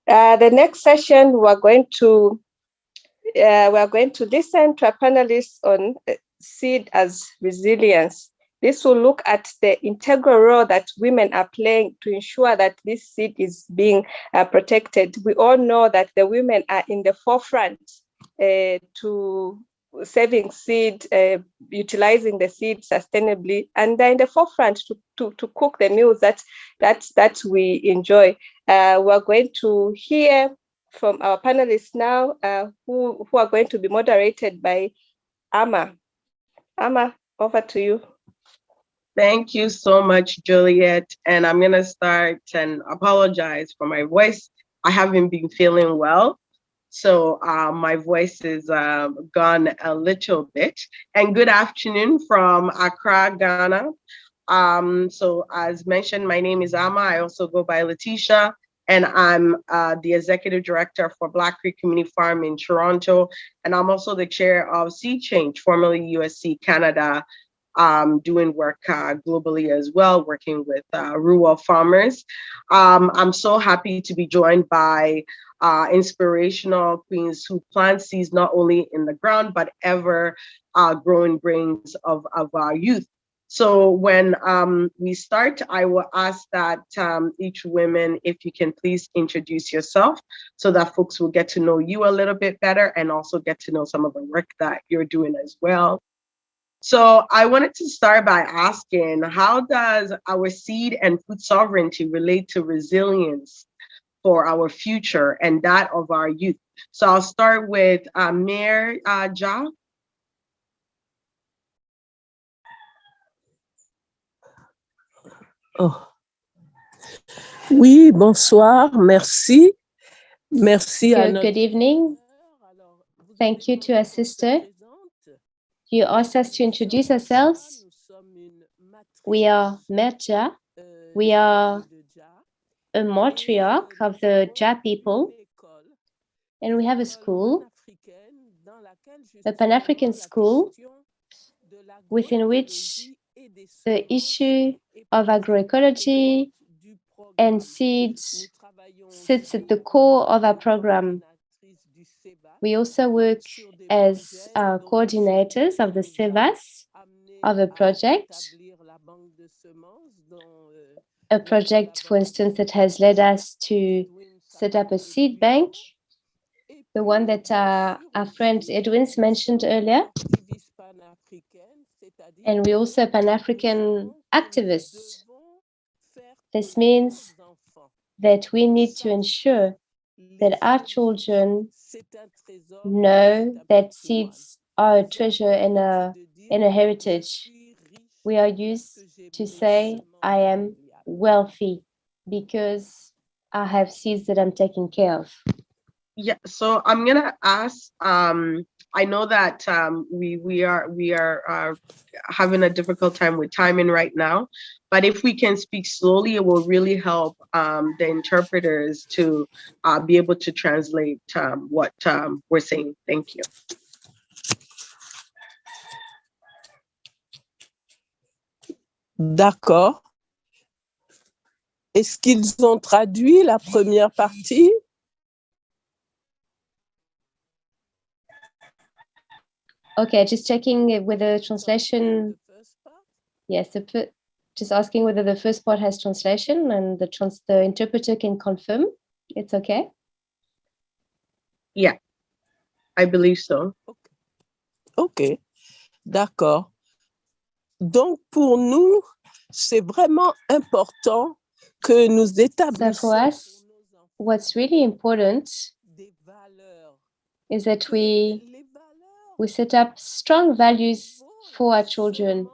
The next session, we're going to listen to a panelist on seed as resilience. This will look at the integral role that women are playing to ensure that this seed is being protected. We all know that the women are in the forefront to saving seed, utilizing the seed sustainably, and they're in the forefront to cook the meals that we enjoy. We're going to hear from our panelists now, who are going to be moderated by Amma. Amma, over to you. Thank you so much, Juliet. And I'm going to start and apologize for my voice. I haven't been feeling well, so my voice is gone a little bit. And good afternoon from Accra, Ghana. So as mentioned, my name is Amma. I also go by Letitia, and I'm the executive director for Black Creek Community Farm in Toronto. And I'm also the chair of Seed Change, formerly USC Canada, doing work globally as well, working with rural farmers. I'm so happy to be joined by inspirational queens who plant seeds not only in the ground, but ever growing brains of our youth. So when we start, I will ask that each woman, if you can please introduce yourself so that folks will get to know you a little bit better and also get to know some of the work that you're doing as well. So I wanted to start by asking, how does our seed and food sovereignty relate to resilience for our future and that of our youth? So I'll start with Mayor Ja. Oh. Oui, bonsoir, merci. Merci à notre... Good evening. Thank you to our sister. You asked us to introduce ourselves. We are Merja. We are a matriarch of the Ja people. And we have a school, a Pan-African school, within which the issue of agroecology and seeds sits at the core of our program. We also work as coordinators of the AFSA'S of a project, for instance, that has led us to set up a seed bank, the one that our friend Edwin's mentioned earlier. And we also Pan-African activists. This means that we need to ensure that our children know that seeds are a treasure and a heritage. We are used to say, I am wealthy because I have seeds that I'm taking care of. Yeah, so I'm gonna ask. I know that we are having a difficult time with timing right now, but if we can speak slowly, it will really help the interpreters to be able to translate what we're saying. Thank you. D'accord. Est-ce qu'ils ont traduit la première partie? Okay, just checking with the translation. Yes, just asking whether the first part has translation and the interpreter can confirm. It's okay? Yeah, I believe so. Okay, d'accord. Donc, pour nous, c'est vraiment important que nous établissions. So for us, what's really important is that we set up strong values for our children,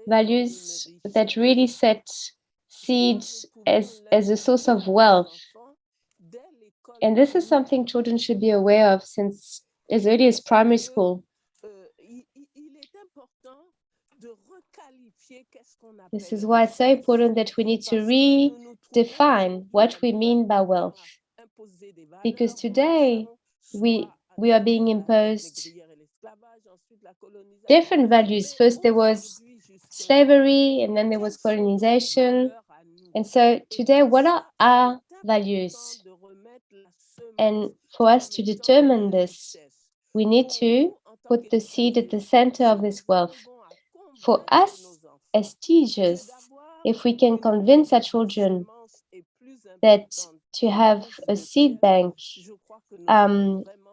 values that really set seeds as a source of wealth. And this is something children should be aware of since as early as primary school. This is why it's so important that we need to redefine what we mean by wealth. Because today we are being imposed different values. First there was slavery, and then there was colonization. And so today, what are our values. And for us to determine this, we need to put the seed at the center of this wealth. For us, as teachers, if we can convince our children that to have a seed bank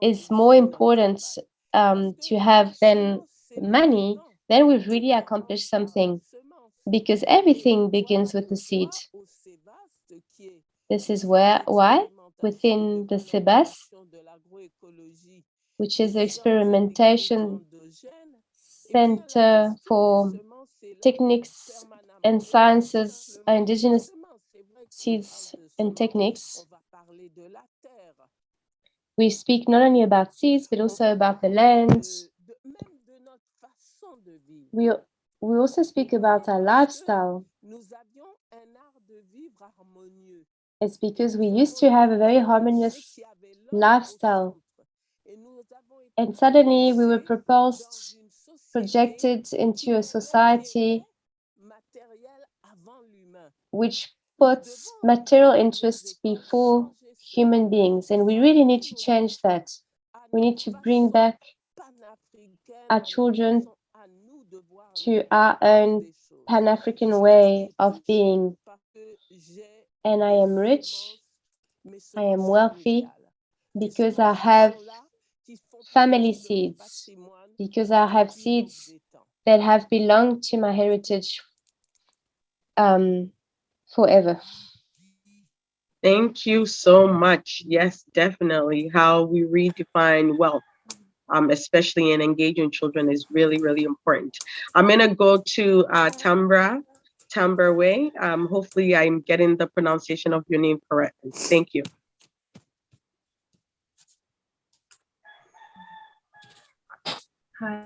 is more important to have than money, then we've really accomplished something, because everything begins with the seed. This is why within the AFSA'S, which is the experimentation center for techniques and sciences, indigenous seeds and techniques, we speak not only about seeds, but also about the land. We also speak about our lifestyle. It's because we used to have a very harmonious lifestyle. And suddenly we were projected into a society which puts material interests before human beings. And we really need to change that. We need to bring back our children to our own Pan-African way of being. And I am rich, I am wealthy, because I have family seeds, because I have seeds that have belonged to my heritage forever. Thank you so much. Yes, definitely. How we redefine wealth, especially in engaging children, is really, really important. I'm going to go to Tambra Way. Hopefully I'm getting the pronunciation of your name correctly. Thank you. Hi.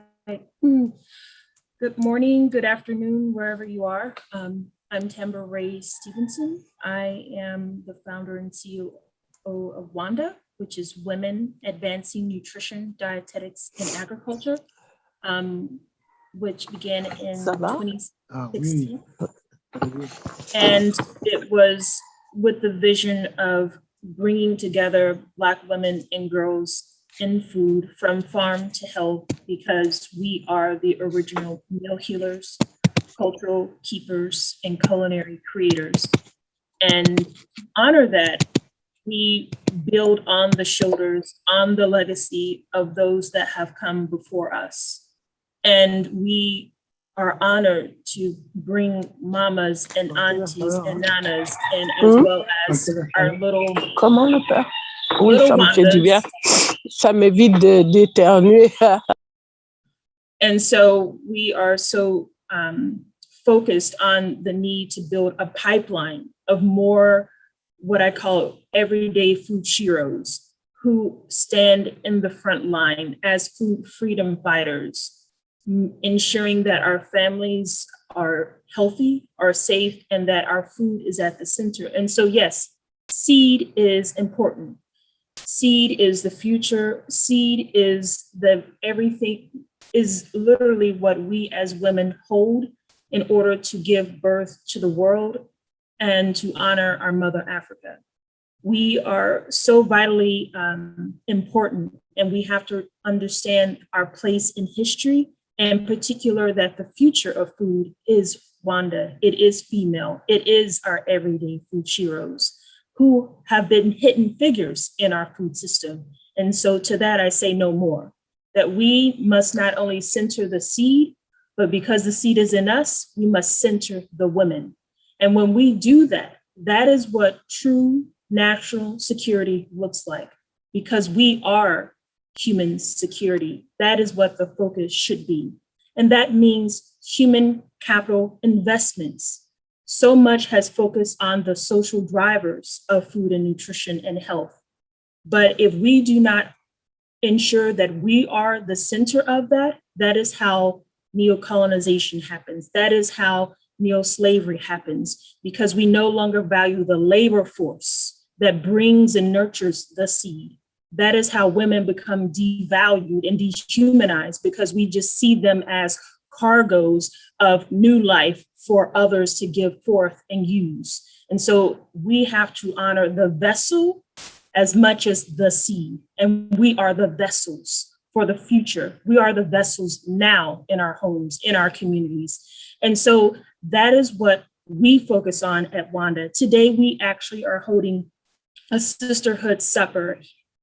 Good morning, good afternoon, wherever you are. I'm Tambra Ray Stevenson. I am the founder and CEO of WANDA, which is Women Advancing Nutrition, Dietetics, and Agriculture, which began in 2016. And it was with the vision of bringing together Black women and girls in food from farm to health, because we are the original meal healers, cultural keepers, and culinary creators. And to honor that, we build on the shoulders, on the legacy of those that have come before us. And we are honored to bring mamas and aunties and nanas, and as well as our little Oui, ça me fait du bien. Ça m'évite d'éternuer. And so we are so focused on the need to build a pipeline of more what I call everyday food heroes, who stand in the front line as food freedom fighters, ensuring that our families are healthy, are safe, and that our food is at the center. And so, yes, seed is important. Seed is the future. Seed is everything is literally what we as women hold in order to give birth to the world and to honor our Mother Africa. We are so vitally important, and we have to understand our place in history, and in particular that the future of food is WANDA. It is female. It is our everyday food heroes who have been hidden figures in our food system. And so to that, I say no more, that we must not only center the seed, but because the seed is in us, we must center the women. And when we do that, that is what true national security looks like, because we are human security. That is what the focus should be. And that means human capital investments. So much has focused on the social drivers of food and nutrition and health. But if we do not ensure that we are the center of that, that is how neo-colonization happens. That is how neo-slavery happens, because we no longer value the labor force that brings and nurtures the seed. That is how women become devalued and dehumanized, because we just see them as cargoes of new life for others to give forth and use. And so we have to honor the vessel as much as the seed. And we are the vessels for the future. We are the vessels now in our homes, in our communities. And so that is what we focus on at Wanda. Today, we actually are holding a sisterhood supper,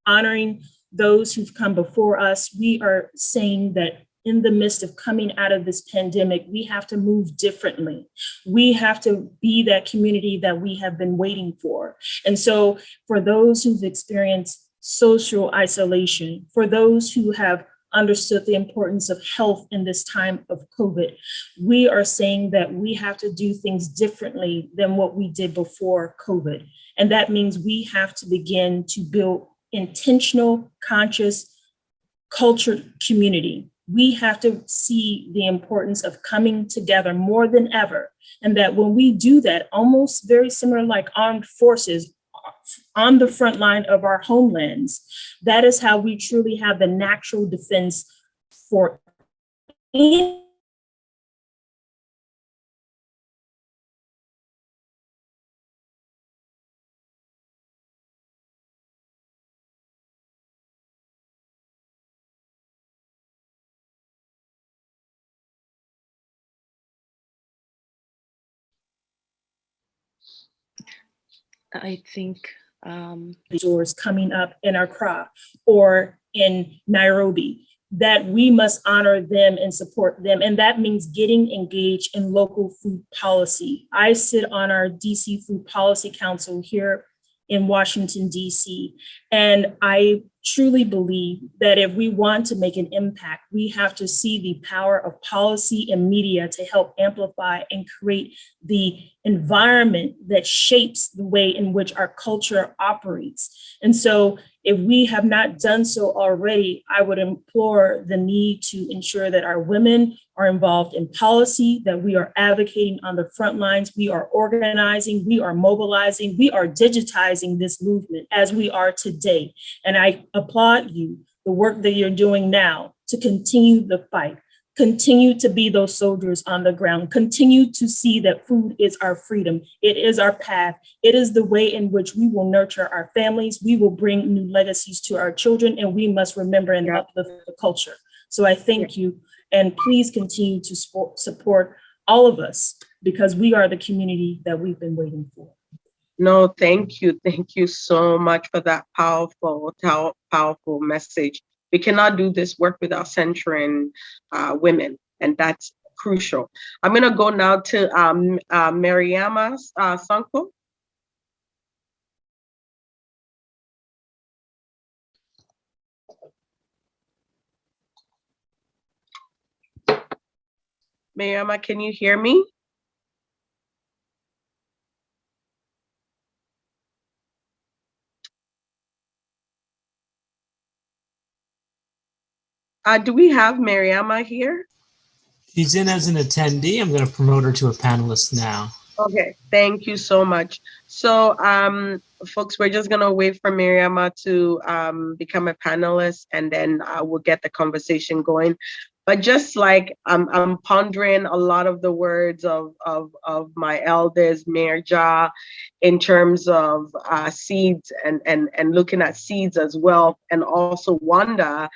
honoring those who've come before us. We are saying that in the midst of coming out of this pandemic, we have to move differently. We have to be that community that we have been waiting for. And so for those who've experienced social isolation, for those who have understood the importance of health in this time of COVID, we are saying that we have to do things differently than what we did before COVID. And that means we have to begin to build intentional, conscious, cultured community. We have to see the importance of coming together more than ever. And that when we do that, almost very similar like armed forces on the front line of our homelands, that is how we truly have the natural defense for any I think stores coming up in Accra or in Nairobi, that we must honor them and support them. And that means getting engaged in local food policy. I sit on our DC Food Policy Council here in Washington, DC, and I truly believe that if we want to make an impact, we have to see the power of policy and media to help amplify and create the environment that shapes the way in which our culture operates. And so if we have not done so already, I would implore the need to ensure that our women are involved in policy, that we are advocating on the front lines, we are organizing, we are mobilizing, we are digitizing this movement as we are today. And I applaud you, the work that you're doing now to continue the fight. Continue to be those soldiers on the ground. Continue to see that food is our freedom. It is our path. It is the way in which we will nurture our families. We will bring new legacies to our children, and we must remember and uplift the culture. So I thank you, and please continue to support all of us, because we are the community that we've been waiting for. No, thank you. Thank you so much for that powerful message. We cannot do this work without centering women, and that's crucial. I'm going to go now to Mariama Sanko. Mariama, can you hear me? Do we have Mariama here? She's in as an attendee. I'm going to promote her to a panelist now. Okay, thank you so much. So, folks, we're just going to wait for Mariama to become a panelist, and then we'll get the conversation going. But just like I'm pondering a lot of the words of my elders, Mayor Ja, in terms of seeds and looking at seeds as well, and also Wanda,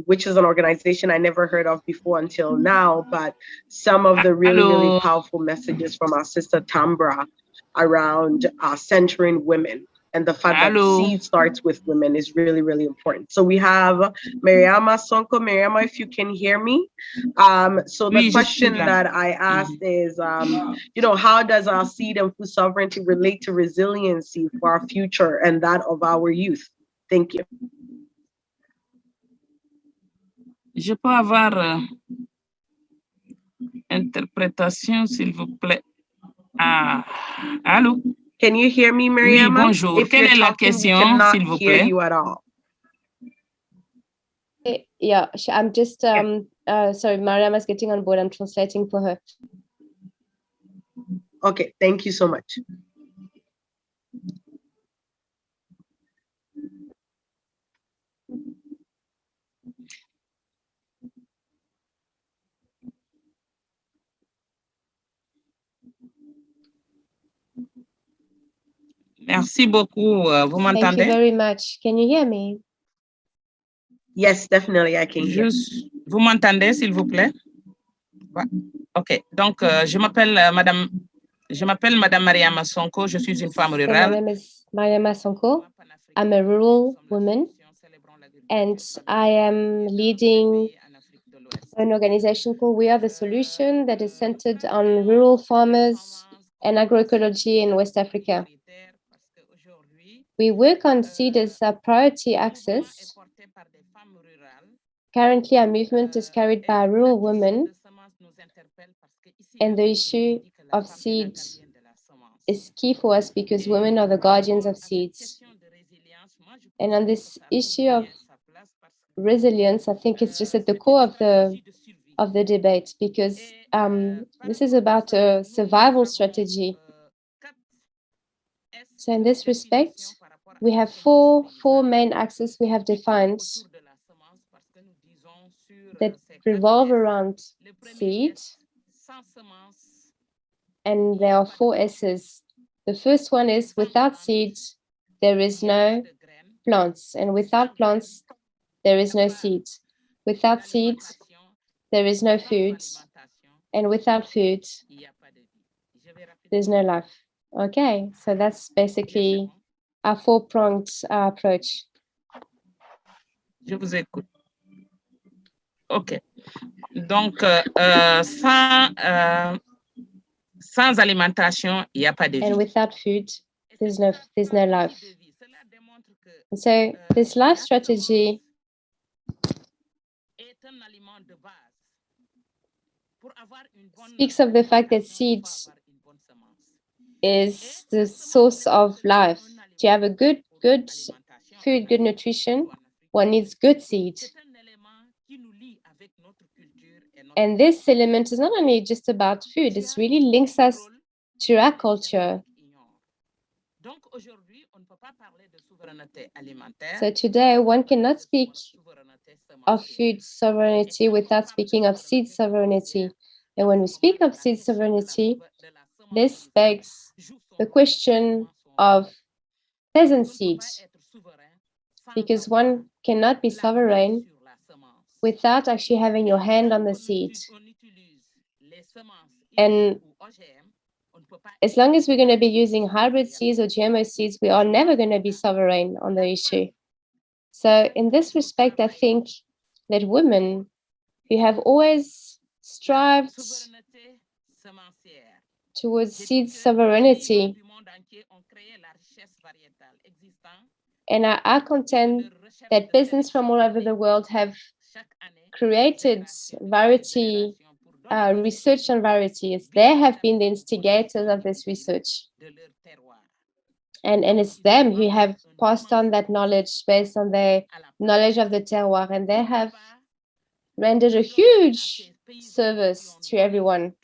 which is an organization I never heard of before until now, but some of the really powerful messages from our sister Tambra around centering women, and the fact that seed starts with women is really important. So we have Mariama Sonko. Mariama, if you can hear me. So the question that I asked is, how does our seed and food sovereignty relate to resiliency for our future and that of our youth? Thank you. Je peux avoir interprétation, s'il vous plaît. Allô? Can you hear me, Mariama? Oui, bonjour. If Quelle est la question, s'il vous plaît? You at all. Yeah, I'm just, sorry, Mariama's getting on board. I'm translating for her. Okay, thank you so much. Merci beaucoup. Vous Thank you m'entendez? very much. Can you hear me? Yes, definitely, I can hear. Vous m'entendez, s'il vous plaît? Ouais. OK. Donc, je m'appelle Madame Mariama Sonko. Je suis une femme So my rurale. name is Mariama Sonko. I'm a rural woman, and I am leading an organization called We Are the Solution that is centered on rural farmers and agroecology in West Africa. We work on seed as a priority access. Currently, our movement is carried by rural women, and the issue of seed is key for us because women are the guardians of seeds. And on this issue of resilience, I think it's just at the core of the debate because this is about a survival strategy. So in this respect, we have four main axes we have defined that revolve around seed, and there are 4 S's. The first one is without seed, there is no plants, and without plants, there is no seed. Without seed, there is no food, and without food, there's no life. Okay, so that's basically our 4-pronged approach. Je vous écoute. OK. Donc, sans alimentation, il n'y a pas de vie. And without food, there's no life. And so this life strategy speaks of the fact that seed is the source of life. To have a good food, good nutrition, one needs good seed. And this element is not only just about food, it really links us to our culture. So today, one cannot speak of food sovereignty without speaking of seed sovereignty. And when we speak of seed sovereignty, this begs the question of peasant seeds, because one cannot be sovereign without actually having your hand on the seed. And as long as we're going to be using hybrid seeds or GMO seeds, we are never going to be sovereign on the issue. So in this respect, I think that women who have always strived towards seed sovereignty, and I contend that peasants from all over the world have created variety, research on varieties. They have been the instigators of this research. And it's them who have passed on that knowledge based on their knowledge of the terroir, and they have rendered a huge service to everyone.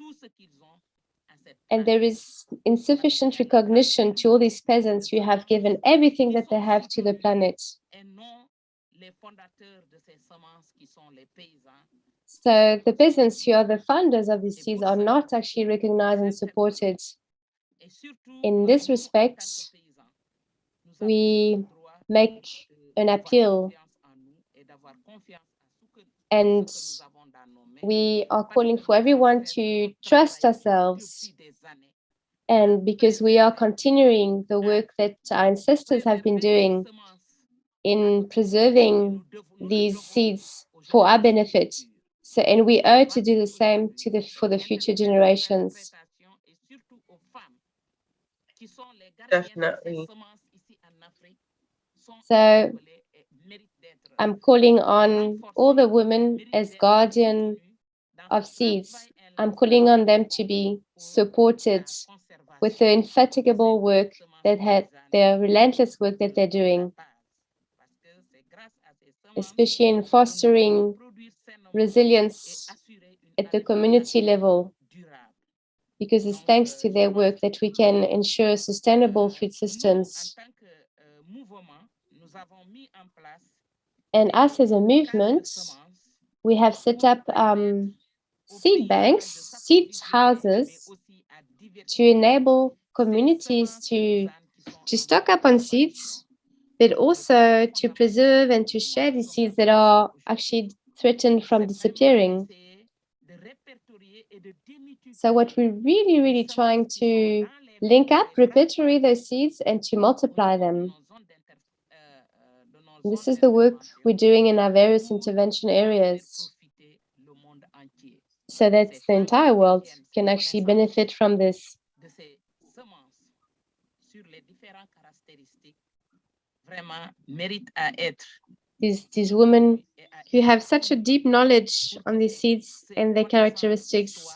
And there is insufficient recognition to all these peasants who have given everything that they have to the planet. So the peasants who are the founders of these seeds are not actually recognized and supported. In this respect, we make an appeal, and we are calling for everyone to trust ourselves. And because we are continuing the work that our ancestors have been doing in preserving these seeds for our benefit. So, and we owe to do the same for the future generations. Definitely. So I'm calling on all the women as guardian of seeds. I'm calling on them to be supported with the indefatigable work their relentless work that they're doing, especially in fostering resilience at the community level, because it's thanks to their work that we can ensure sustainable food systems. And us as a movement, we have set up seed banks, seed houses, to enable communities to to stock up on seeds, but also to preserve and to share the seeds that are actually threatened from disappearing. So what we're really, really trying to link up, repertory those seeds and to multiply them. This is the work we're doing in our various intervention areas, so that the entire world can actually benefit from this. These women who have such a deep knowledge on these seeds and their characteristics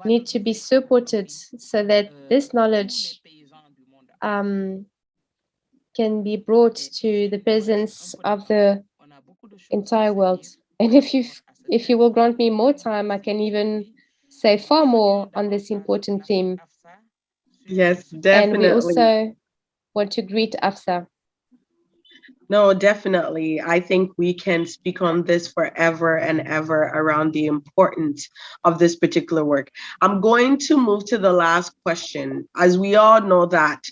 need to be supported so that this knowledge can be brought to the presence of the entire world. And if you will grant me more time, I can even say far more on this important theme. Yes, definitely. And we also want to greet AFSA. No, definitely. I think we can speak on this forever and ever around the importance of this particular work. I'm going to move to the last question. As we all know that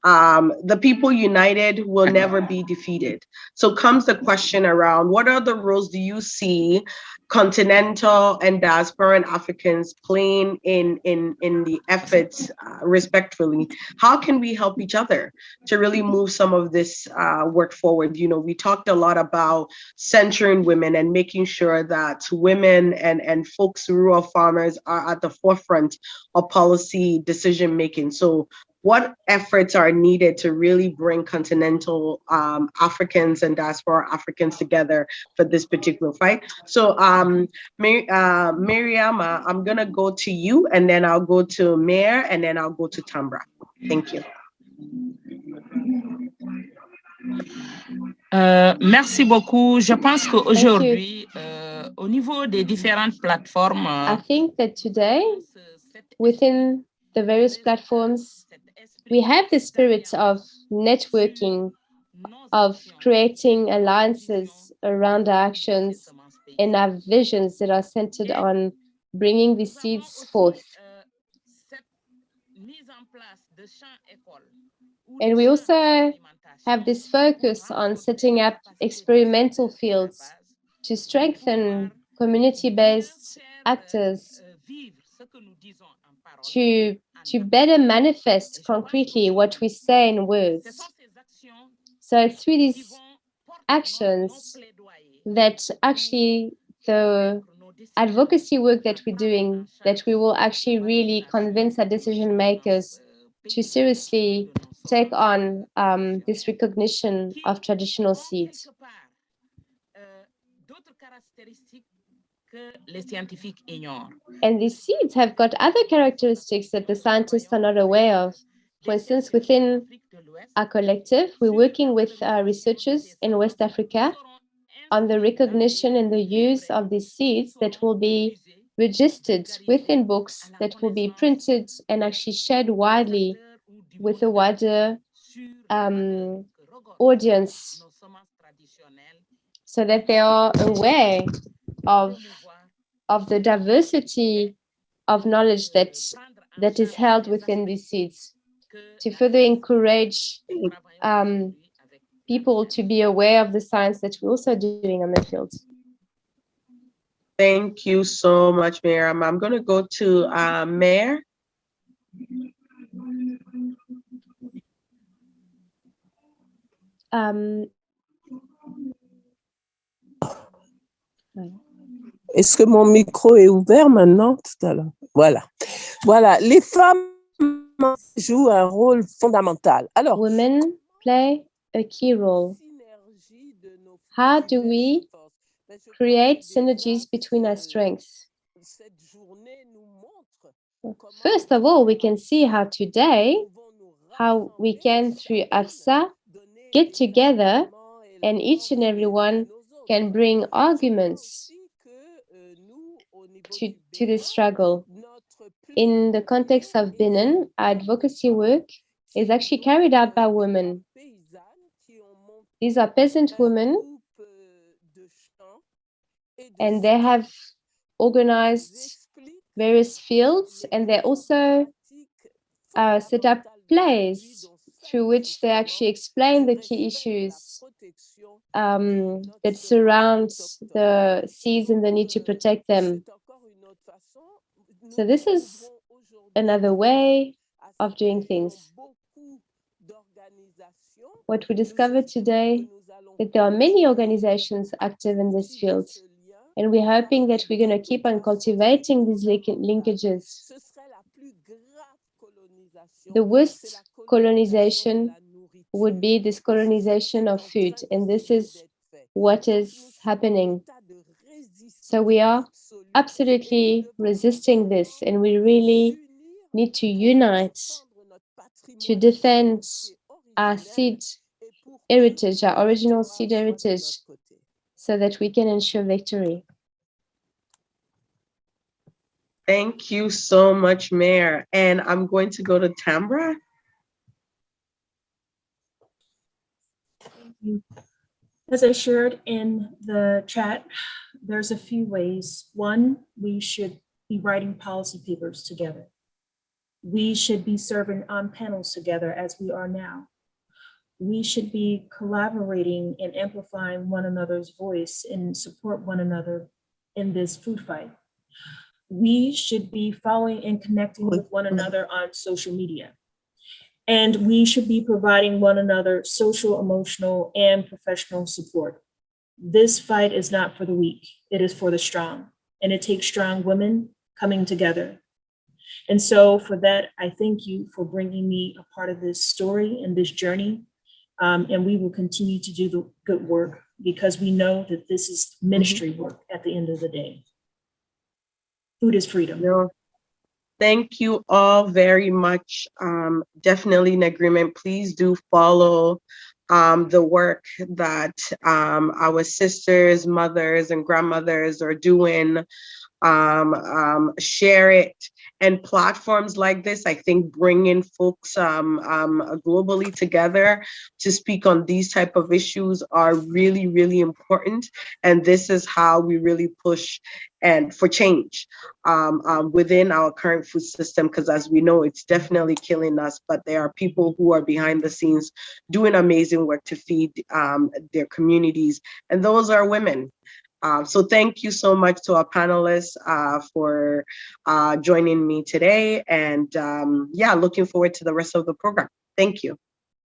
the people united will never be defeated. So comes the question around, what other roles do you see continental and diasporan Africans playing in the efforts respectfully? How can we help each other to really move some of this work forward? You know, we talked a lot about centering women and making sure that women and folks, rural farmers, are at the forefront of policy decision making. So what efforts are needed to really bring continental Africans and diaspora Africans together for this particular fight? So Mariama, I'm gonna go to you, and then I'll go to Mayor, and then I'll go to Tambra. Thank you. Merci beaucoup. Je pense qu'aujourd'hui, au niveau des différentes plateformes, I think that today, within the various platforms, we have the spirit of networking, of creating alliances around our actions and our visions that are centered on bringing the seeds forth. And we also have this focus on setting up experimental fields to strengthen community-based actors to better manifest concretely what we say in words. So through these actions that actually the advocacy work that we're doing, that we will actually really convince our decision makers to seriously take on this recognition of traditional seeds. And these seeds have got other characteristics that the scientists are not aware of. For instance, within our collective, we're working with researchers in West Africa on the recognition and the use of these seeds that will be registered within books, that will be printed and actually shared widely with a wider audience, so that they are aware of the diversity of knowledge that is held within these seeds, to further encourage people to be aware of the science that we're also doing on the field. Thank you so much, Mayor. I'm going to go to Mayor. Est-ce que mon micro est ouvert maintenant? Tout à l'heure. Voilà. Voilà. Les femmes jouent un rôle fondamental. Alors, women play a key role. How do we create synergies between our strengths? First of all, we can see how today, how we can, through AFSA, get together and each and every one can bring arguments to the struggle. In the context of Benin, our advocacy work is actually carried out by women. These are peasant women, and they have organized various fields, and they also set up plays through which they actually explain the key issues that surround the seas and the need to protect them. So this is another way of doing things. What we discovered today, that there are many organizations active in this field, and we're hoping that we're going to keep on cultivating these linkages. The worst colonization would be this colonization of food, and this is what is happening. So we are absolutely resisting this, and we really need to unite to defend our seed heritage, our original seed heritage, so that we can ensure victory. Thank you so much, Mayor. And I'm going to go to Tambra. Thank you. As I shared in the chat, there's a few ways. One, we should be writing policy papers together. We should be serving on panels together as we are now. We should be collaborating and amplifying one another's voice and support one another in this food fight. We should be following and connecting with one another on social media. And we should be providing one another social, emotional, and professional support. This fight is not for the weak, it is for the strong. And it takes strong women coming together. And so for that, I thank you for bringing me a part of this story and this journey. And we will continue to do the good work because we know that this is ministry work at the end of the day. Food is freedom. No. Thank you all very much. Definitely in agreement. Please do follow the work that our sisters, mothers, and grandmothers are doing. Share it. And platforms like this, I think, bringing folks globally together to speak on these type of issues are really, really important. And this is how we really push and for change within our current food system, because as we know, it's definitely killing us. But there are people who are behind the scenes doing amazing work to feed their communities, and those are women. So thank you so much to our panelists for joining me today. And yeah, looking forward to the rest of the program. Thank you.